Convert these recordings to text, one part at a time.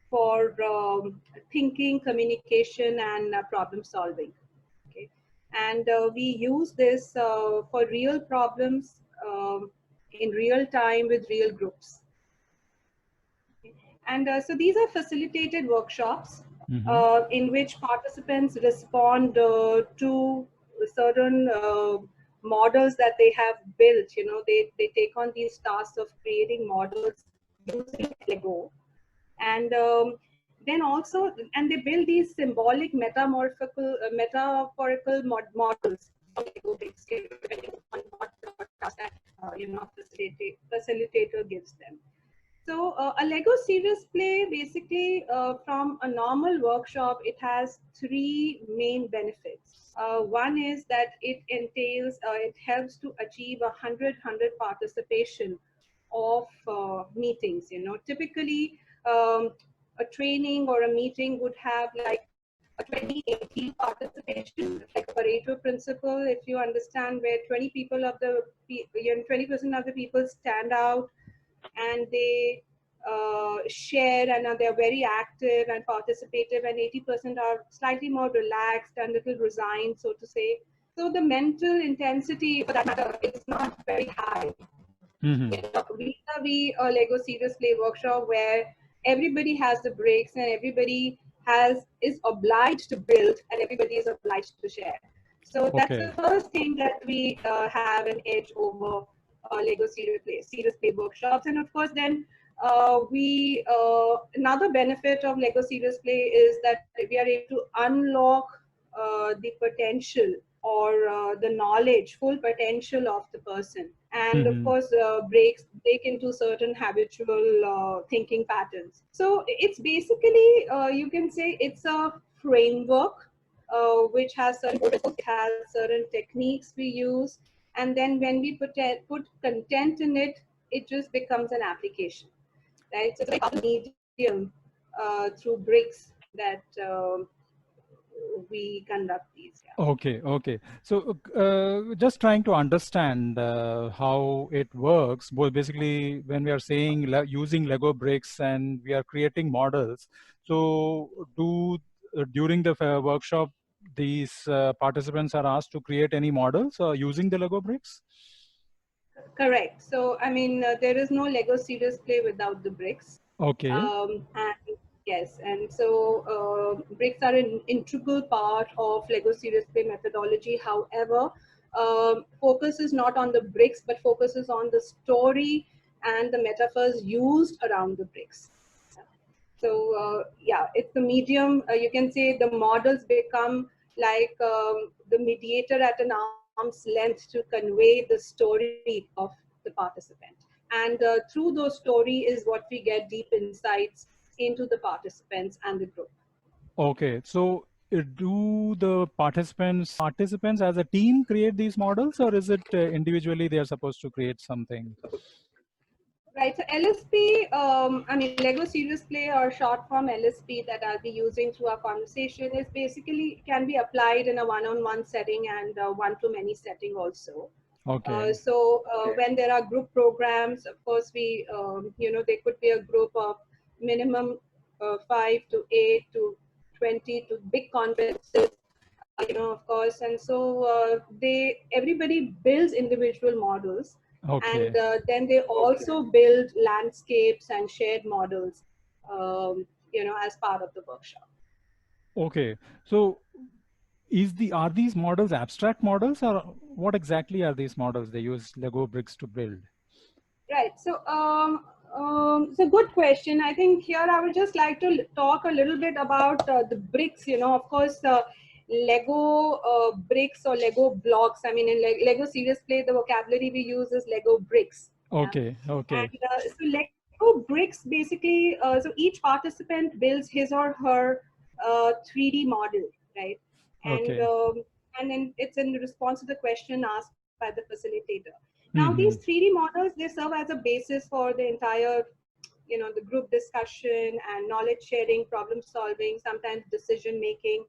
for thinking, communication, and problem solving. Okay, and we use this for real problems in real time with real groups. And so these are facilitated workshops Mm-hmm. in which participants respond to certain models that they have built. You know, they take on these tasks of creating models using Lego. And then also, and they build these symbolic metaphorical models of Lego bricks, depending on what task that facilitator gives them. So a Lego serious play, basically from a normal workshop, it has three main benefits. One is that it helps to achieve 100 participation of meetings. You know, typically a training or a meeting would have like a 20-80 participation, like a Pareto principle, if you understand, where 20% of the people stand out and they share and they're very active and participative, and 80% are slightly more relaxed and little resigned, so to say. So the mental intensity, for that matter, is not very high. Mm-hmm. We a Lego Serious Play workshop where everybody has the breaks and everybody is obliged to build and everybody is obliged to share. So that's Okay. the first thing that we have an edge over Lego Serious Play workshops. And of course, then we another benefit of Lego Serious Play is that we are able to unlock the potential or the knowledge, full potential of the person, and of Mm-hmm. course break into certain habitual thinking patterns. So it's basically you can say it's a framework which has certain principles, it has certain techniques we use, and then when we put content in it, it just becomes an application, right? So it's like a medium through bricks that we conduct these. Yeah. Okay, okay. So, just trying to understand how it works. Well, basically, when we are saying using Lego bricks and we are creating models, so during the workshop, these participants are asked to create any models using the Lego bricks? Correct. So, I mean, there is no Lego Serious Play without the bricks. Okay, And yes, and so bricks are an integral part of Lego Serious Play methodology. However, focus is not on the bricks, but focuses on the story and the metaphors used around the bricks. So yeah, it's the medium. You can say the models become like the mediator at an arm's length to convey the story of the participant. And through those story is what we get deep insights into the participants and the group. okay. So, do the participants as a team create these models, or is it individually they are supposed to create something? Right. So LSP, I mean, Lego Serious Play or short form LSP that I'll be using through our conversation is basically can be applied in a one-on-one setting and one-to-many setting also. Okay. So when there are group programs, of course, there could be a group of minimum 5 to 8 to 20 to big conferences, of course. And so everybody builds individual models, and Okay. then they also build landscapes and shared models, as part of the workshop. Okay. So are these models abstract models, or what exactly are these models they use Lego bricks to build? Right. So, it's a good question. I think here I would just like to talk a little bit about the bricks. Of course, Lego bricks or Lego blocks. I mean, in Lego Serious Play, the vocabulary we use is Lego bricks. Yeah. Okay. Okay. And so Lego bricks basically, so each participant builds his or her 3D model, right? And Okay. and then it's in response to the question asked by the facilitator. Now, these Mm-hmm. 3D models, they serve as a basis for the entire, the group discussion and knowledge sharing, problem solving, sometimes decision making.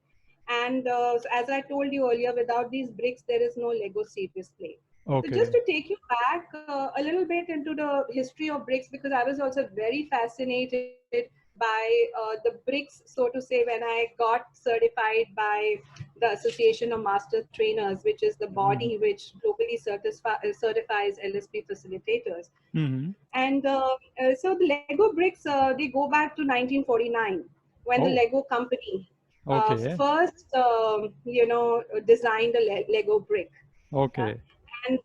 And so as I told you earlier, without these bricks, there is no Lego Serious Play. So just Okay. to take you back a little bit into the history of bricks, because I was also very fascinated by the bricks, so to say, when I got certified by the Association of Master Trainers, which is the body which globally certifies LSP facilitators. Mm-hmm. And so the Lego bricks, they go back to 1949, when the Oh, Lego company okay. first, designed a Lego brick. Yeah. Okay. And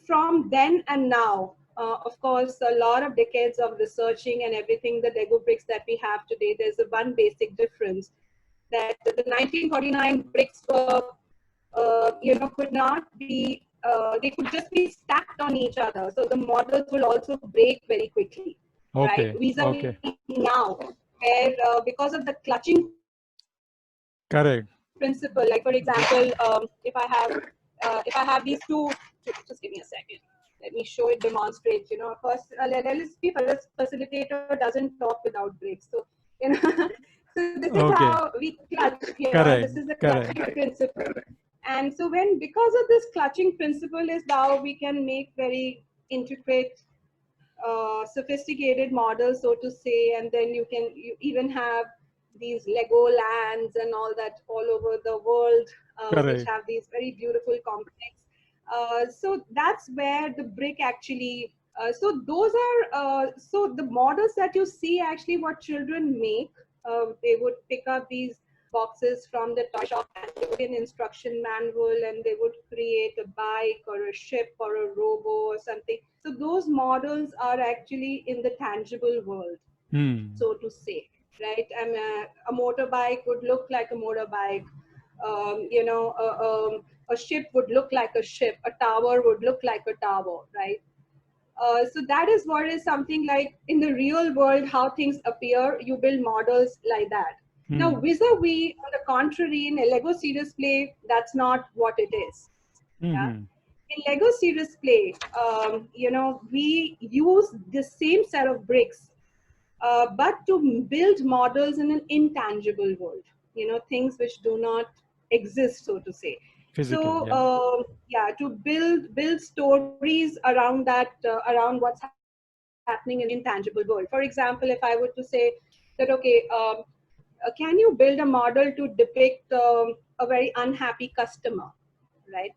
from then and now, of course, a lot of decades of researching and everything, the Lego bricks that we have today, there's a one basic difference, that the 1949 bricks were, could not be, they could just be stacked on each other. So the models will also break very quickly, right? Okay. Vis-a-vis Okay. now, where because of the clutching principle, like for example, Correct. if I have these two, just give me a second. Let me show it, demonstrate. First, LSP facilitator doesn't talk without breaks. So, so this is Okay. how we clutch. Correct. This is the Correct. clutching principle. And so because of this clutching principle is now we can make very intricate, sophisticated models, so to say, and then you even have these Lego lands and all that all over the world, which Correct. have these very beautiful complex. So that's where the brick actually. So those are so the models that you see actually what children make. They would pick up these boxes from the toy shop and they would get an instruction manual and they would create a bike or a ship or a robo or something. So those models are actually in the tangible world, Hmm. so to say, right? And a motorbike would look like a motorbike. A ship would look like a ship. A tower would look like a tower, right? So that is what is something like in the real world, how things appear. You build models like that. Now, Hmm. vis-a-vis, on the contrary, in a Lego Serious Play, that's not what it is. Yeah. Hmm. In Lego Serious Play, we use the same set of bricks, but to build models in an intangible world, things which do not exist, so to say. Physically, So yeah. yeah, to build stories around that, around what's happening in intangible world. For example, if I were to say that, okay, can you build a model to depict a very unhappy customer, right?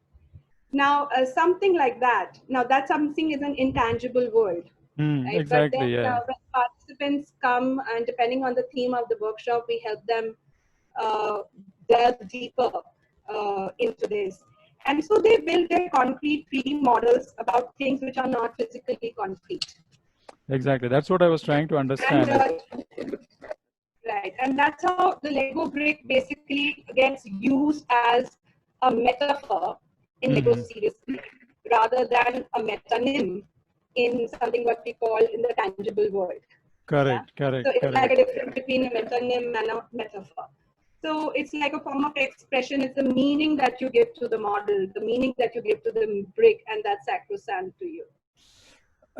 Now, something like that. Now, that something is an intangible world, Hmm. right? But then Exactly, yeah. when participants come, and depending on the theme of the workshop, we help them uh, delve deeper into this. And so they build their concrete 3D models about things which are not physically concrete. Exactly. That's what I was trying to And understand. It. right, and that's how the Lego brick basically gets used as a metaphor in Lego Hmm. Serious Play, rather than a metonym in something what we call in the tangible world. Yeah. Correct. So Correct. it's like Correct. a difference between a metonym and a metaphor. So it's like a form of expression. It's the meaning that you give to the model, the meaning that you give to the brick, and that's sacrosanct to you.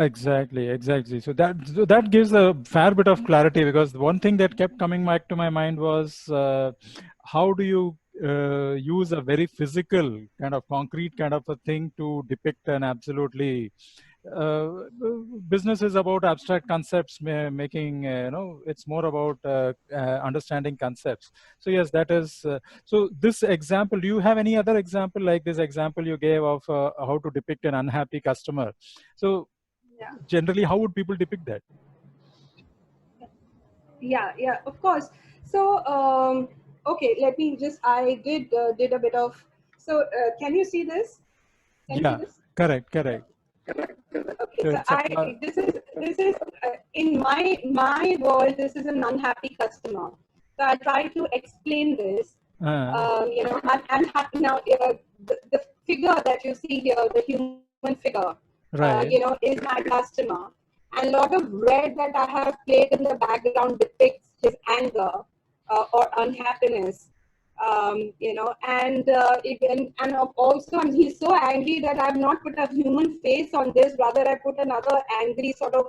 Exactly, exactly. So that gives a fair bit of clarity, because one thing that kept coming back to my mind was how do you use a very physical kind of concrete kind of a thing to depict an absolutely uh, business is about abstract concepts, making it's more about understanding concepts. So yes, that is so this example. Do you have any other example like this example you gave of how to depict an unhappy customer? So Yeah. generally, how would people depict that? Yeah, of course. So okay, let me just, I did a bit of, so can you see this? Can you see Yeah, this? correct, correct. Okay, So so it's a this is in my world, this is an unhappy customer. So I try to explain this. I'm happy now. The figure that you see here, the human figure, right. is my customer. And a lot of red that I have played in the background depicts his anger or unhappiness. And also he's so angry that I've not put a human face on this. Rather, I put another angry sort of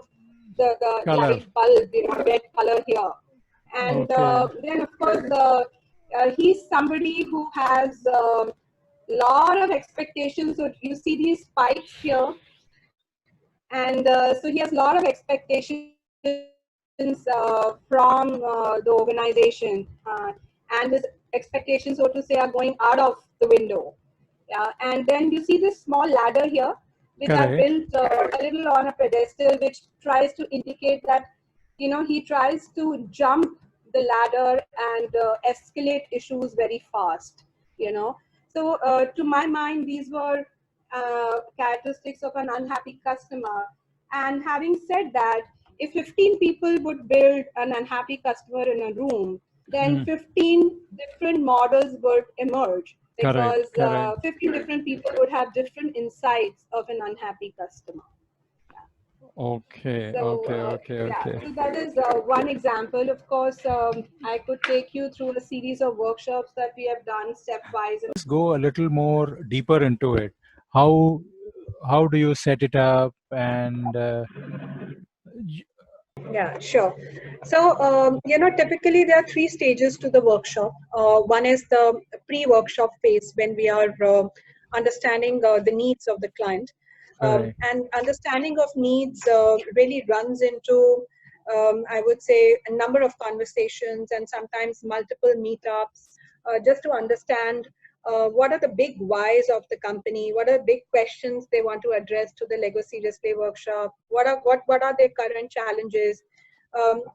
the Color. light bulb, red color here. And Okay. then, of course, he's somebody who has a lot of expectations. So you see these spikes here, and so he has a lot of expectations from the organization, and this expectation, so to say, are going out of the window. And then you see this small ladder here, which are Correct. built a little on a pedestal, which tries to indicate that, he tries to jump the ladder and escalate issues very fast. So to my mind, these were characteristics of an unhappy customer. And having said that, if 15 people would build an unhappy customer in a room, then 15 different models would emerge, Correct. because Correct. 15 different people would have different insights of an unhappy customer. Okay. So Okay. Okay. yeah, Okay. so that is one example. Of course, I could take you through a series of workshops that we have done stepwise. Let's go a little more deeper into it. How how do you set it up, and Yeah, sure. So, typically there are three stages to the workshop. One is the pre-workshop phase, when we are understanding the needs of the client. correct. And understanding of needs really runs into, I would say, a number of conversations and sometimes multiple meetups, just to understand what are the big whys of the company, what are big questions they want to address to the Lego Serious Play workshop, what are their current challenges,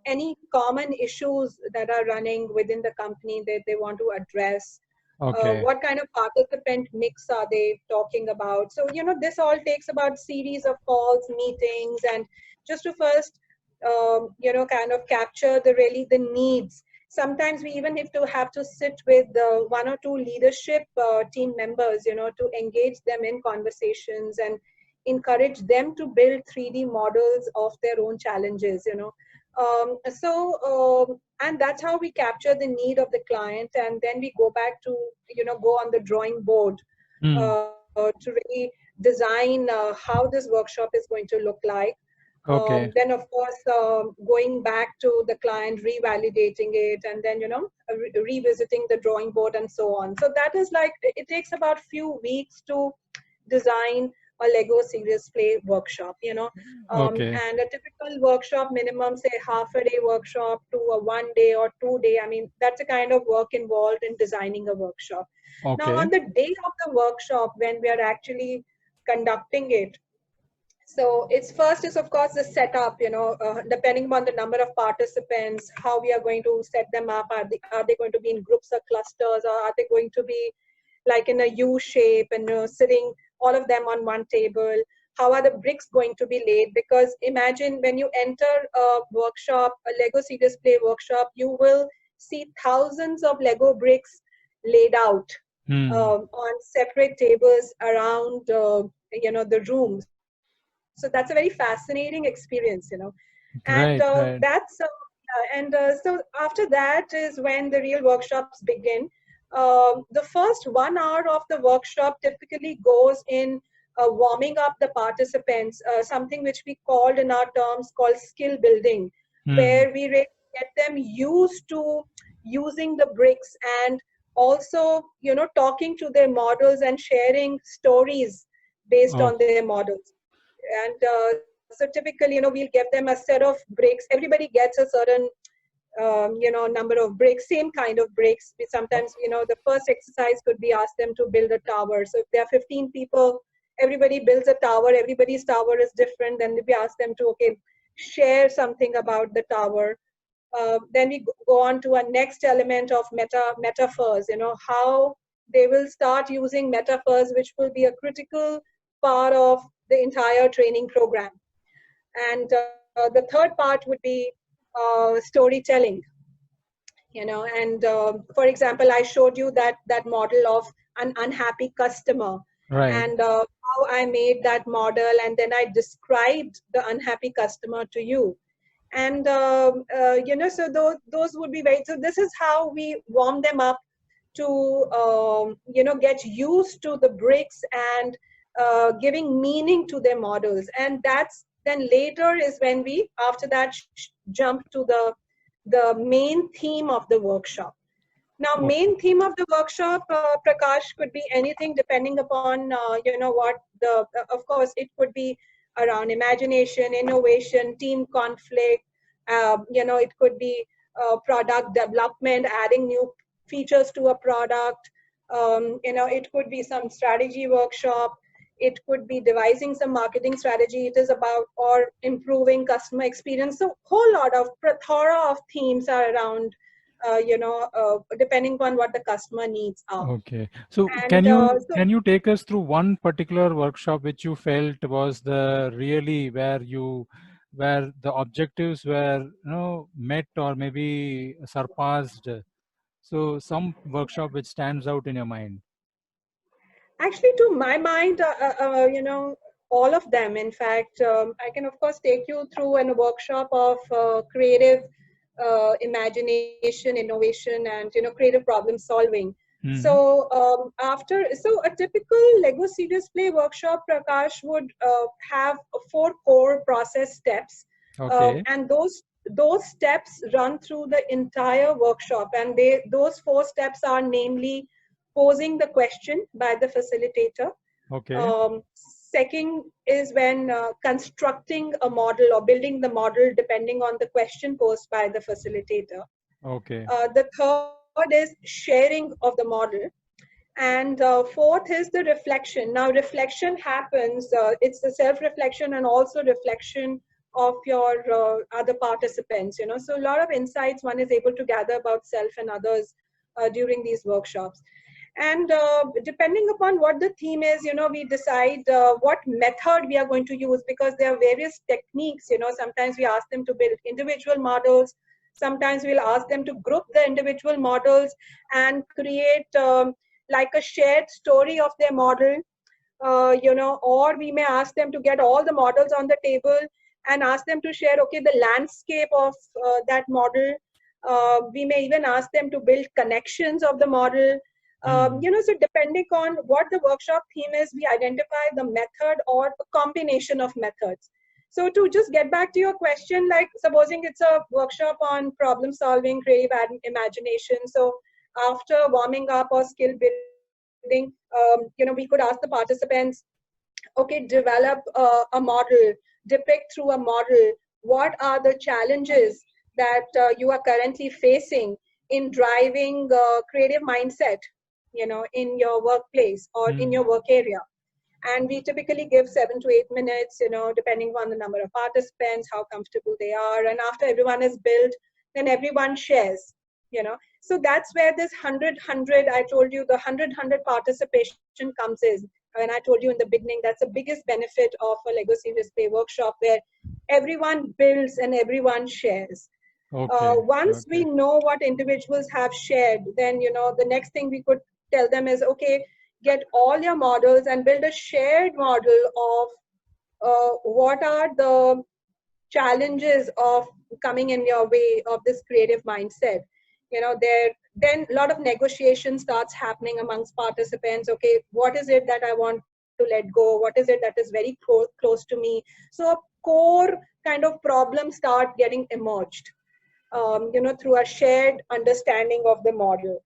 any common issues that are running within the company that they want to address, Okay. what kind of participant mix are they talking about. So this all takes about series of calls, meetings, and just to first kind of capture the needs. Sometimes we even have to sit with one or two leadership team members, to engage them in conversations and encourage them to build 3D models of their own challenges. And that's how we capture the need of the client, and then we go back to go on the drawing board to really design how this workshop is going to look like. Okay. Then of course going back to the client, revalidating it, and then revisiting the drawing board and so on. So that is like, it takes about few weeks to design a Lego Serious Play workshop, Okay. and a typical workshop, minimum say half a day workshop to a 1 day or 2 day. I mean, that's a kind of work involved in designing a workshop. Now, Okay. on the day of the workshop, when we are actually conducting it, so it's first is of course the setup, depending on the number of participants, how we are going to set them up. Are they going to be in groups or clusters, or are they going to be like in a U shape and sitting all of them on one table? How are the bricks going to be laid? Because imagine when you enter a workshop, a Lego Serious Play workshop, you will see thousands of Lego bricks laid out on separate tables around the room. So that's a very fascinating experience, and Right. Right. that's so after that is when the real workshops begin. The first 1 hour of the workshop typically goes in warming up the participants, something which we called in our terms called skill building, where we really get them used to using the bricks, and also talking to their models and sharing stories based Oh, on their models. And so typically, we'll give them a set of bricks. Everybody gets a certain number of bricks, same kind of bricks. We sometimes, the first exercise could be ask them to build a tower. So if there are 15 people, everybody builds a tower. Everybody's tower is different. Then we ask them to, okay, share something about the tower. Then we go on to our next element of metaphors, how they will start using metaphors, which will be a critical part of the entire training program. And the third part would be storytelling, and for example, I showed you that model of an unhappy customer, right. and how I made that model, and then I described the unhappy customer to you. And so those would be very, so this is how we warm them up to get used to the bricks and giving meaning to their models. And that's then later is when we after that jump to the main theme of the workshop. Now, Okay. main theme of the workshop, Prakash, could be anything depending upon, what of course, it could be around imagination, innovation, team conflict, It could be product development, adding new features to a product. It could be some strategy workshop. It could be devising some marketing strategy. It is about or improving customer experience. So whole lot of plethora of themes are around, depending upon what the customer needs are. Okay. So And can you take us through one particular workshop which you felt was the really where the objectives were met or maybe surpassed? So some workshop which stands out in your mind. actually, to my mind, all of them. In fact, I can of course take you through a workshop of creative imagination, innovation, and creative problem solving. So a typical Lego Serious Play workshop, Prakash, would have 4 core process steps, Okay. and those steps run through the entire workshop, and those 4 steps are namely posing the question by the facilitator. Okay. Second is when constructing a model or building the model depending on the question posed by the facilitator. Okay. The third is sharing of the model. And fourth is the reflection. Now, reflection happens, it's the self-reflection and also reflection of your other participants. So a lot of insights one is able to gather about self and others during these workshops. And depending upon what the theme is, we decide what method we are going to use, because there are various techniques. Sometimes we ask them to build individual models. Sometimes we'll ask them to group the individual models and create like a shared story of their model, or we may ask them to get all the models on the table and ask them to share, okay, the landscape of that model. We may even ask them to build connections of the model. So depending on what the workshop theme is, we identify the method or a combination of methods. So to just get back to your question, like supposing it's a workshop on problem solving, creative imagination. So after warming up or skill building, we could ask the participants, okay, develop a model, depict through a model, what are the challenges that you are currently facing in driving creative mindset, in your workplace or in your work area. And we typically give 7 to 8 minutes, depending on the number of participants, how comfortable they are. And after everyone is built, then everyone shares, So that's where this 100, I told you, the 100 participation comes in. When I told you in the beginning, that's the biggest benefit of a Lego Serious Play workshop, where everyone builds and everyone shares. Okay. Once we know what individuals have shared, then, the next thing we could tell them is, okay, get all your models and build a shared model of what are the challenges of coming in your way of this creative mindset. Then a lot of negotiation starts happening amongst participants. Okay, what is it that I want to let go? What is it that is very close to me? So core kind of problems start getting emerged, through a shared understanding of the model.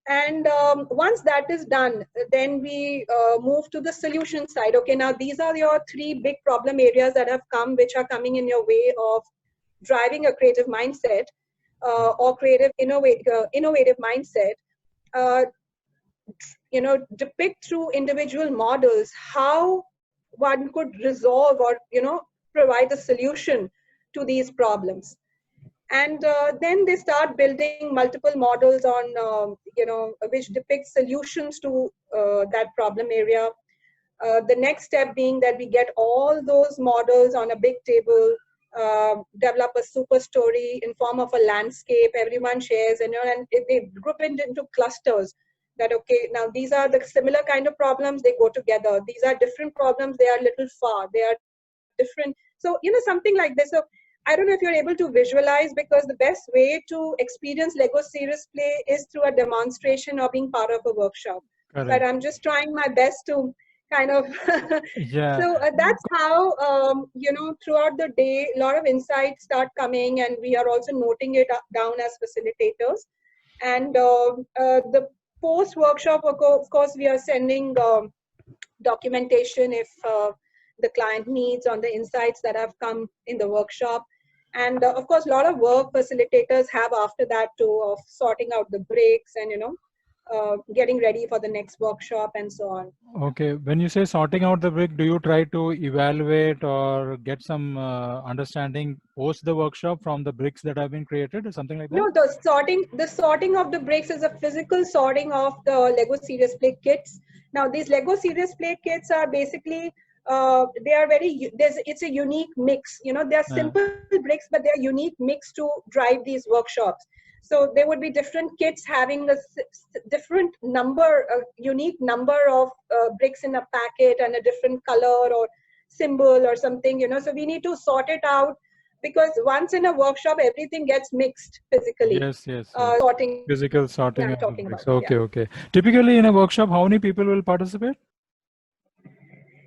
And once that is done, then we move to the solution side. Okay, now these are your 3 big problem areas that have come, which are coming in your way of driving a creative mindset or creative innovative mindset. Depict through individual models how one could resolve or provide a solution to these problems. And then they start building multiple models on which depict solutions to that problem area. The next step being that we get all those models on a big table, develop a super story in form of a landscape, everyone shares, and they group it into clusters. That, okay, now these are the similar kind of problems, they go together. These are different problems, they are a little far, they are different. So, something like this. So I don't know if you're able to visualize, because the best way to experience Lego Serious Play is through a demonstration or being part of a workshop. Correct. But I'm just trying my best to kind of, yeah. So that's how, throughout the day, a lot of insights start coming, and we are also noting it down as facilitators. And the post-workshop, of course, we are sending documentation if the client needs on the insights that have come in the workshop. And of course, a lot of work facilitators have after that too, of sorting out the bricks and, getting ready for the next workshop and so on. Okay, when you say sorting out the brick, do you try to evaluate or get some understanding post the workshop from the bricks that have been created or something like that? No, the sorting of the bricks is a physical sorting of the Lego Serious Play kits. Now, these Lego Serious Play kits are basically they are it's a unique mix. They're simple bricks, but they're unique mix to drive these workshops. So there would be different kits having a different number, a unique number of bricks in a packet and a different color or symbol or something. So we need to sort it out, because once in a workshop everything gets mixed physically. Yes, yes, Sorting, physical sorting I'm of the talking about. bricks. Okay, Yeah. okay. Typically in a workshop, how many people will participate?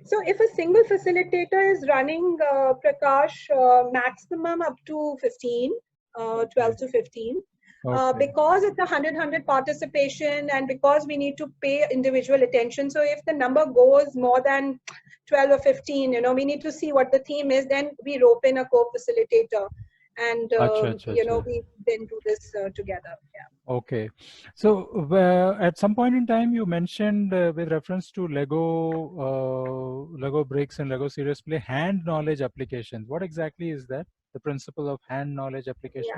So if a single facilitator is running, Prakash, maximum up to 15, 12 to 15. Okay. Because it's a 100 participation, and because we need to pay individual attention. So if the number goes more than 12 or 15, we need to see what the theme is. Then we rope in a co-facilitator, and we then do this together. Yeah. Okay, so at some point in time you mentioned with reference to Lego bricks and Lego Serious Play hand knowledge applications. What exactly is that? The principle of hand knowledge application?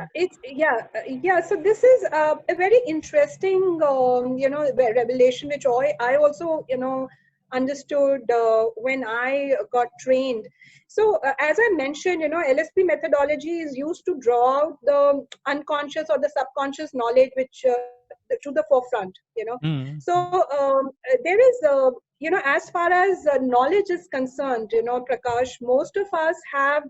Yeah. So this is a very interesting revelation, which I also understood when I got trained. So as I mentioned, LSP methodology is used to draw out the unconscious or the subconscious knowledge which to the forefront. Mm. So there is as far as knowledge is concerned, Prakash, most of us have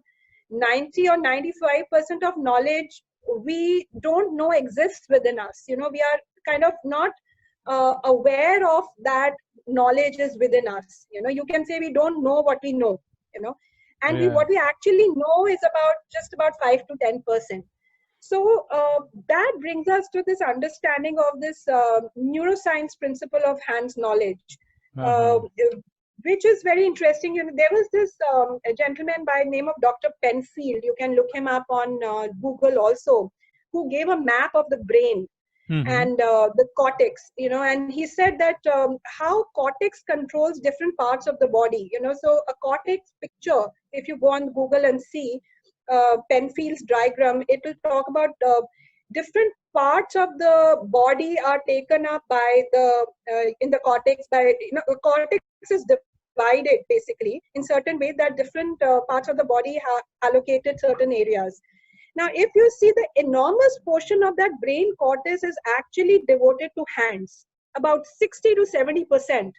90 or 95% of knowledge we don't know exists within us. We are kind of not aware of that knowledge is within us. You can say we don't know what we know, and what we actually know is just about 5 to 10%. So that brings us to this understanding of this neuroscience principle of hands knowledge, which is very interesting. There was this a gentleman by the name of Dr. Penfield. You can look him up on Google also, who gave a map of the brain and the cortex, and he said that how cortex controls different parts of the body. So a cortex picture, if you go on Google and see Penfield's diagram, it will talk about different parts of the body are taken up by the in the cortex by the cortex is divided basically in certain ways that different parts of the body have allocated certain areas. Now, if you see, the enormous portion of that brain cortex is actually devoted to hands. About 60 to 70%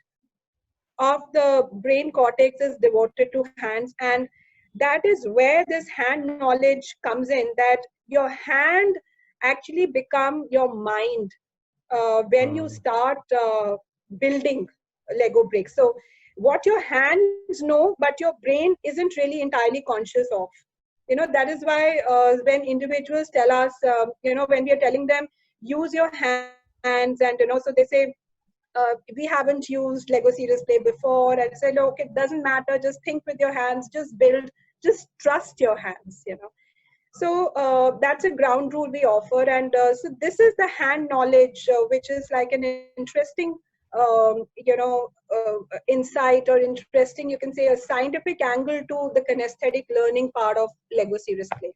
of the brain cortex is devoted to hands, and that is where this hand knowledge comes in, that your hand actually become your mind when you start building Lego bricks. So what your hands know, but your brain isn't really entirely conscious of. That is why when individuals tell us, when we are telling them, use your hands, and, so they say, we haven't used Lego Serious Play before. And I say, look, it doesn't matter. Just think with your hands, just build, just trust your hands, So that's a ground rule we offer. And so this is the hand knowledge, which is like an interesting, insight, or interesting, you can say, a scientific angle to the kinesthetic learning part of Lego Serious Play.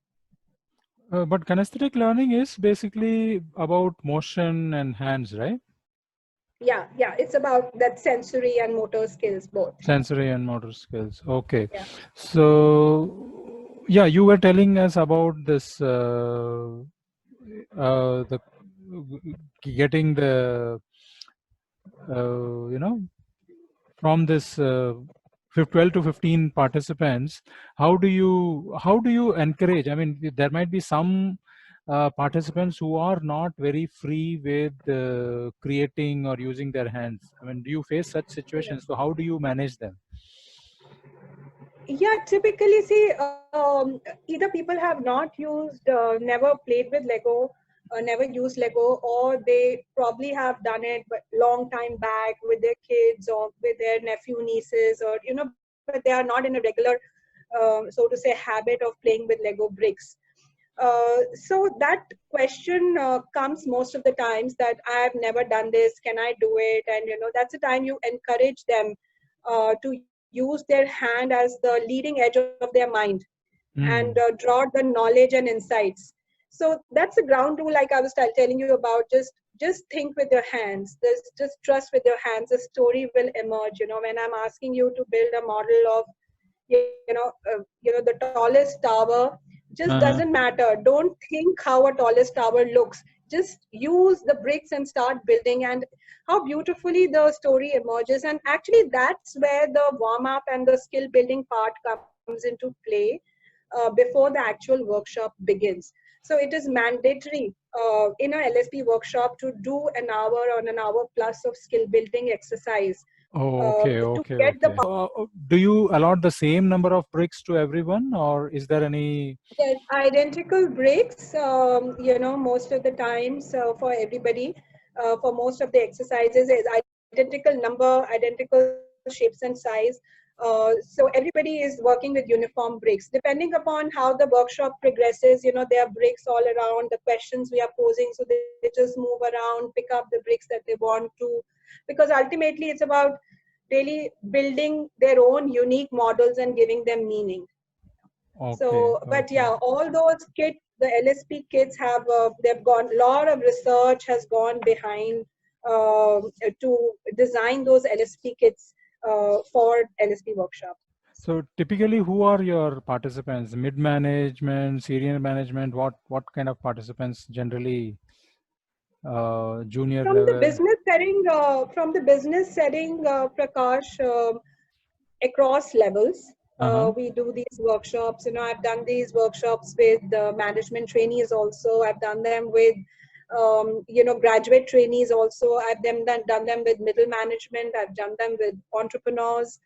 But kinesthetic learning is basically about motion and hands, right? Yeah, it's about that sensory and motor skills both. Sensory and motor skills. Okay. Yeah. So, yeah, you were telling us about this, the getting the, from this 12 to 15 participants. How do you encourage? I mean, there might be some participants who are not very free with creating or using their hands. I mean, do you face such situations? So how do you manage them? Yeah, typically, see, either people have not used, never played with Lego, never used Lego, or they probably have done it but long time back with their kids or with their nephew, nieces, or but they are not in a regular, so to say, habit of playing with Lego bricks. So that question comes most of the times, that I have never done this, can I do it? And that's the time you encourage them to use their hand as the leading edge of their mind, and draw the knowledge and insights. So that's the ground rule, like I was telling you about. Just think with your hands. Just trust with your hands. A story will emerge. When I'm asking you to build a model of the tallest tower, just doesn't Uh-huh. matter. Don't think how a tallest tower looks. Just use the bricks and start building, and how beautifully the story emerges. And actually, that's where the warm up and the skill building part comes into play before the actual workshop begins. So it is mandatory in a LSP workshop to do an hour or an hour plus of skill building exercise Oh, okay, to okay, get the okay. Do you allot the same number of bricks to everyone, or is there any? Yes, identical breaks, most of the times for everybody, for most of the exercises is identical number, identical shapes and size. So everybody is working with uniform breaks. Depending upon how the workshop progresses, there are breaks all around, the questions we are posing, so they just move around, pick up the bricks that they want to, because ultimately it's about really building their own unique models and giving them meaning. Okay, So, but okay. yeah, all those kits, the LSP kits have, they've gone, a lot of research has gone behind to design those LSP kits for LSP workshops. So typically, who are your participants? Mid management, senior management? What kind of participants generally? Junior level? From the business setting, Prakash, across levels. Uh-huh. We do these workshops. I've done these workshops with management trainees also. I've done them with, graduate trainees also. I've done them with middle management. I've done them with entrepreneurs.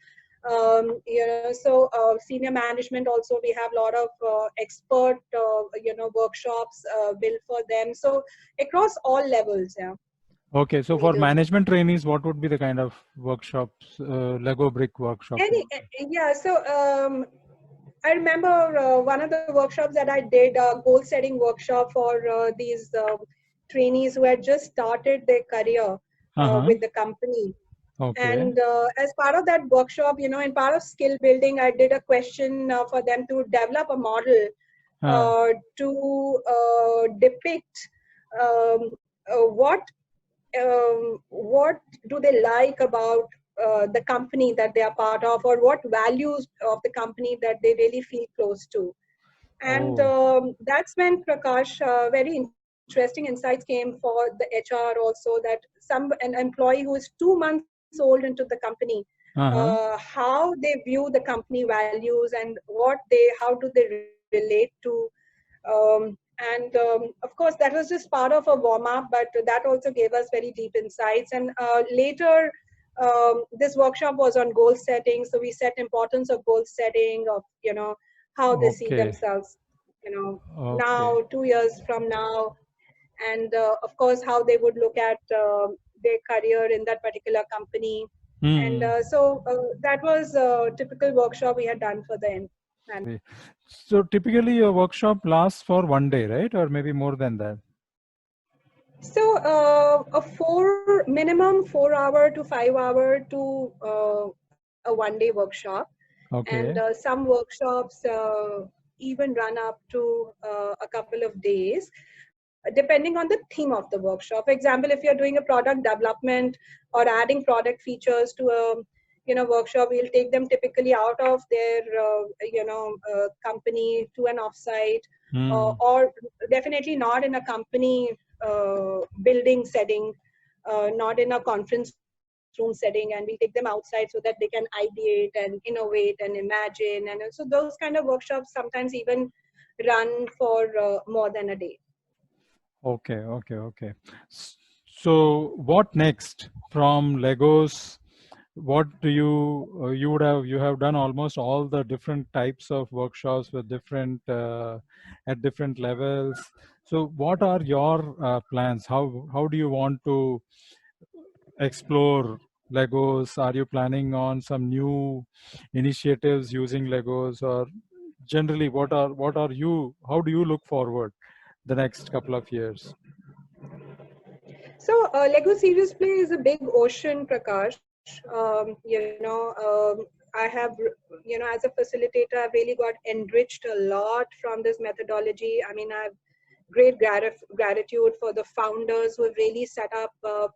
Senior management also, we have a lot of expert, workshops built for them. So across all levels, yeah, Okay, so we for do. management trainees, what would be the kind of workshops, Lego brick workshops? Yeah, so I remember one of the workshops that I did, a goal setting workshop for these trainees who had just started their career Uh-huh. with the company. Okay. And as part of that workshop, in part of skill building, I did a question for them to develop a model Uh, to depict um, what what do they like about the company that they are part of, or what values of the company that they really feel close to. And oh. that's when, Prakash, very interesting insights came for the HR also, that an employee who is 2 months old into the company, Uh-huh. how they view the company values, and how do they relate to. Of course, that was just part of a warm up, but that also gave us very deep insights. And later, this workshop was on goal setting. So we set importance of goal setting, of, how they see Okay. themselves, Okay. now, 2 years from now. And of course, how they would look at their career in that particular company. And Hmm. that was a typical workshop we had done for them. So typically your workshop lasts for 1 day, right? Or maybe more than that. So a minimum 4 hour to 5 hour to a 1 day workshop, and Okay. some workshops even run up to a couple of days, depending on the theme of the workshop. For example, if you're doing a product development or adding product features to a workshop, we'll take them typically out of their company to an offsite, Hmm. or definitely not in a company building setting, not in a conference room setting, and we take them outside so that they can ideate and innovate and imagine. And so those kind of workshops sometimes even run for more than a day. Okay, okay, okay. So what next from Legos? What do you have done almost all the different types of workshops with different at different levels. So what are your plans? How do you want to explore Legos? Are you planning on some new initiatives using Legos, or generally, how do you look forward the next couple of years? So Lego Serious Play is a big ocean, Prakash. I have, as a facilitator, I've really got enriched a lot from this methodology. I mean, I've great gratitude for the founders who have really set up,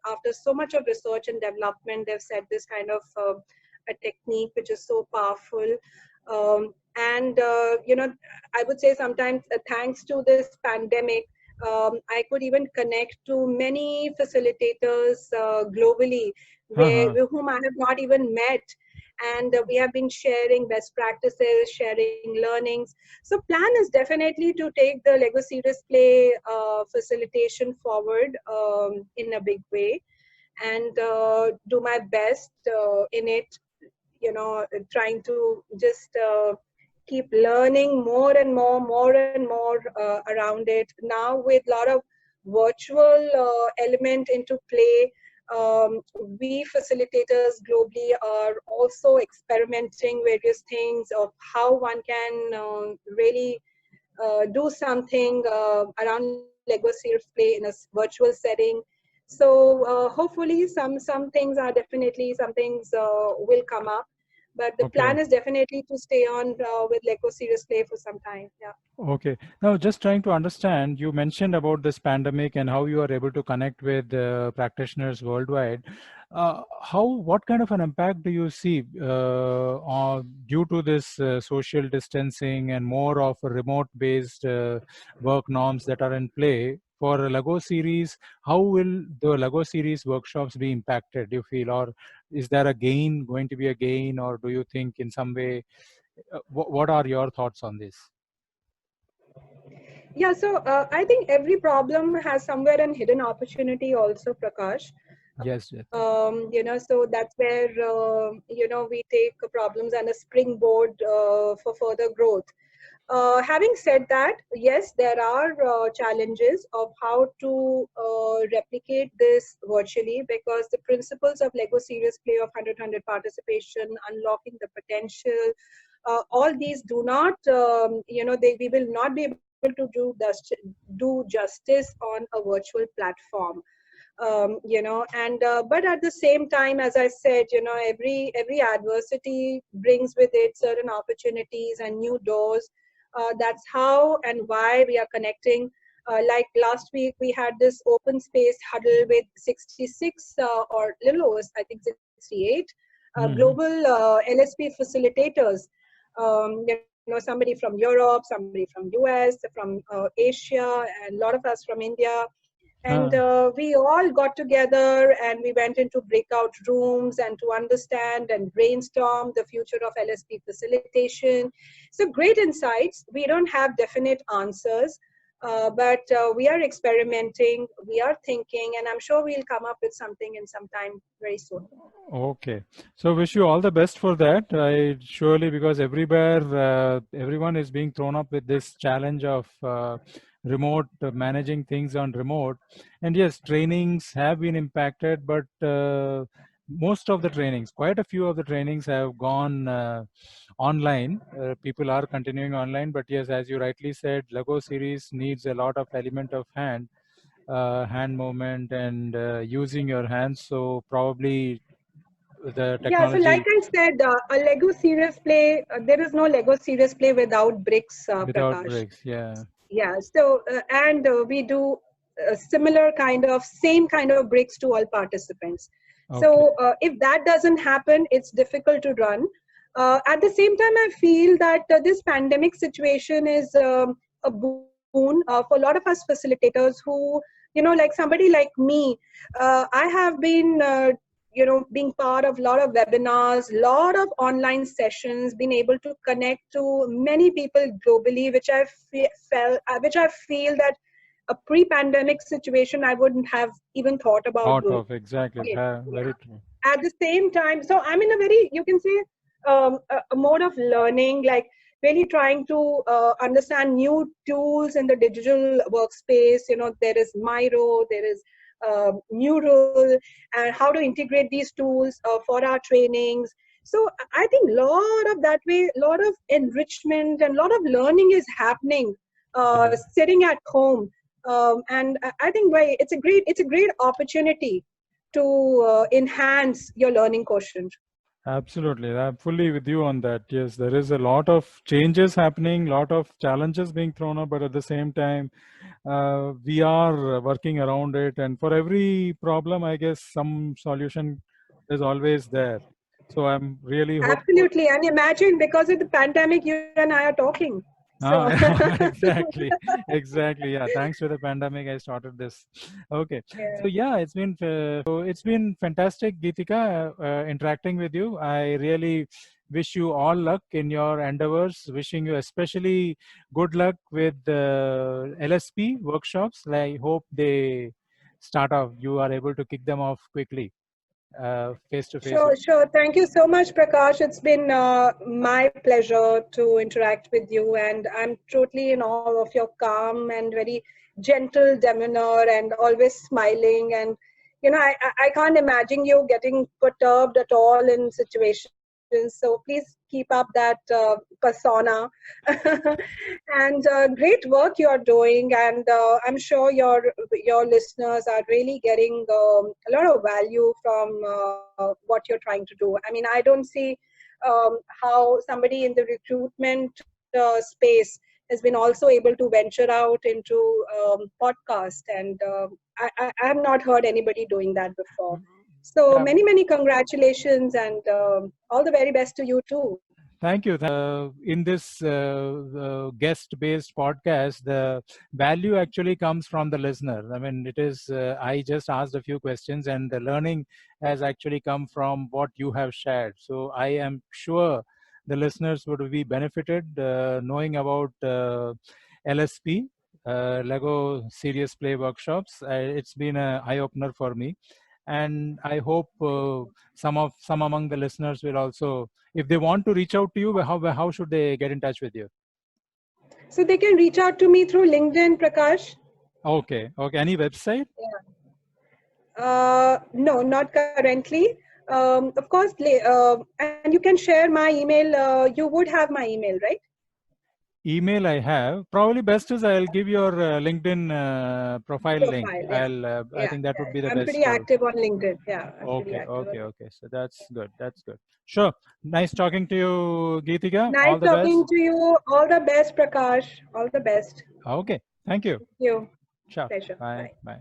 after so much of research and development, they've set this kind of a technique which is so powerful. And, I would say sometimes, thanks to this pandemic, I could even connect to many facilitators globally with whom I have not even met. And we have been sharing best practices, sharing learnings. So plan is definitely to take the Lego Serious Play facilitation forward in a big way, and do my best in it, trying to just keep learning more and more around it. Now with a lot of virtual element into play, we facilitators globally are also experimenting various things of how one can really do something around Lego Serious Play in a virtual setting. So hopefully some things are definitely, some things will come up, but the Okay. plan is definitely to stay on with Lego Serious Play for some time. Yeah. Okay. Now, just trying to understand, you mentioned about this pandemic and how you are able to connect with practitioners worldwide. What kind of an impact do you see due to this social distancing and more of a remote-based work norms that are in play for a Lego series? How will the Lego series workshops be impacted, do you feel, or is there going to be a gain, or do you think in some way, what are your thoughts on this? Yeah, so I think every problem has somewhere an hidden opportunity also, Prakash. Yes, yes. So that's where, we take problems and a springboard for further growth. Having said that, yes, there are challenges of how to replicate this virtually, because the principles of Lego Serious Play of 100 participation, unlocking the potential, all these do not, we will not be able to do justice on a virtual platform. And but at the same time, as I said, every adversity brings with it certain opportunities and new doors. That's how and why we are connecting. Like last week we had this open space huddle with 66 or little over, I think 68 Mhm. global LSP facilitators. Somebody from Europe, somebody from US, from Asia, and a lot of us from India. And Uh, we all got together and we went into breakout rooms and to understand and brainstorm the future of LSP facilitation. So great insights. We don't have definite answers, but we are experimenting, we are thinking, and I'm sure we'll come up with something in some time very soon. okay. So wish you all the best for that. I surely, because everywhere, everyone is being thrown up with this challenge of remote managing things on remote. And yes, trainings have been impacted, but most of the trainings, quite a few of the trainings have gone online. People are continuing online, but yes, as you rightly said, Lego series needs a lot of element of hand movement and using your hands. So probably the Yeah, so like technology I said, a Lego Serious Play, there is no Lego Serious Play without bricks, without Prakash. breaks. Yeah. Yeah, so and we do a similar kind of, same kind of bricks to all participants. Okay. So if that doesn't happen, it's difficult to run. At the same time, I feel that this pandemic situation is a boon for a lot of us facilitators who, like somebody like me, I have been being part of a lot of webinars, lot of online sessions, been able to connect to many people globally, which which I feel that a pre-pandemic situation I wouldn't have even thought about Thought doing of exactly. it. Very true. At the same time, so I'm in a very, you can say, a mode of learning, like really trying to understand new tools in the digital workspace. There is Miro, there is Mural, and how to integrate these tools for our trainings. So I think lot of that way, lot of enrichment and lot of learning is happening sitting at home. And I think it's a great opportunity to enhance your learning quotient. Absolutely. I'm fully with you on that. Yes, there is a lot of changes happening, lot of challenges being thrown up, but at the same time, we are working around it. And for every problem, I guess some solution is always there. So I'm really hopeful. Absolutely. And imagine, because of the pandemic, you and I are talking. So Ah, exactly, exactly. Yeah, thanks to the pandemic, I started this. Okay, yeah. so yeah, it's been fantastic, Geetika, interacting with you. I really wish you all luck in your endeavors. Wishing you especially good luck with the LSP workshops. I hope they start off. You are able to kick them off quickly, face to face. Sure, sure. Thank you so much, Prakash. It's been my pleasure to interact with you, and I'm totally in awe of your calm and very gentle demeanor and always smiling. And I can't imagine you getting perturbed at all in situations. So please keep up that persona. And great work you are doing, and I'm sure your listeners are really getting a lot of value from what you're trying to do. I mean, I don't see how somebody in the recruitment space has been also able to venture out into podcast, and I have not heard anybody doing that before. So Yeah. many congratulations, and all the very best to you too. Thank you. In this guest-based podcast, the value actually comes from the listener. I mean, it is, I just asked a few questions and the learning has actually come from what you have shared. So I am sure the listeners would be benefited knowing about LSP, Lego Serious Play Workshops. It's been an eye-opener for me. And I hope some among the listeners will also, if they want to reach out to you, how should they get in touch with you? So they can reach out to me through LinkedIn, Prakash. Okay, okay. Any website? No, not currently. Of course, and you can share my email. You would have my email, right? Email I have. Probably best is I'll give your LinkedIn profile link. Profile, yeah. I think that would be the I'm best pretty for. active on LinkedIn. Yeah, I'm pretty Okay, active on okay, LinkedIn. okay. So that's good. That's good. Sure. Nice talking to you, Geetika. Nice All the talking best. to you. All the best, Prakash. All the best. Okay. Thank you. Thank you. Sure. Pleasure. Bye. Bye. Bye.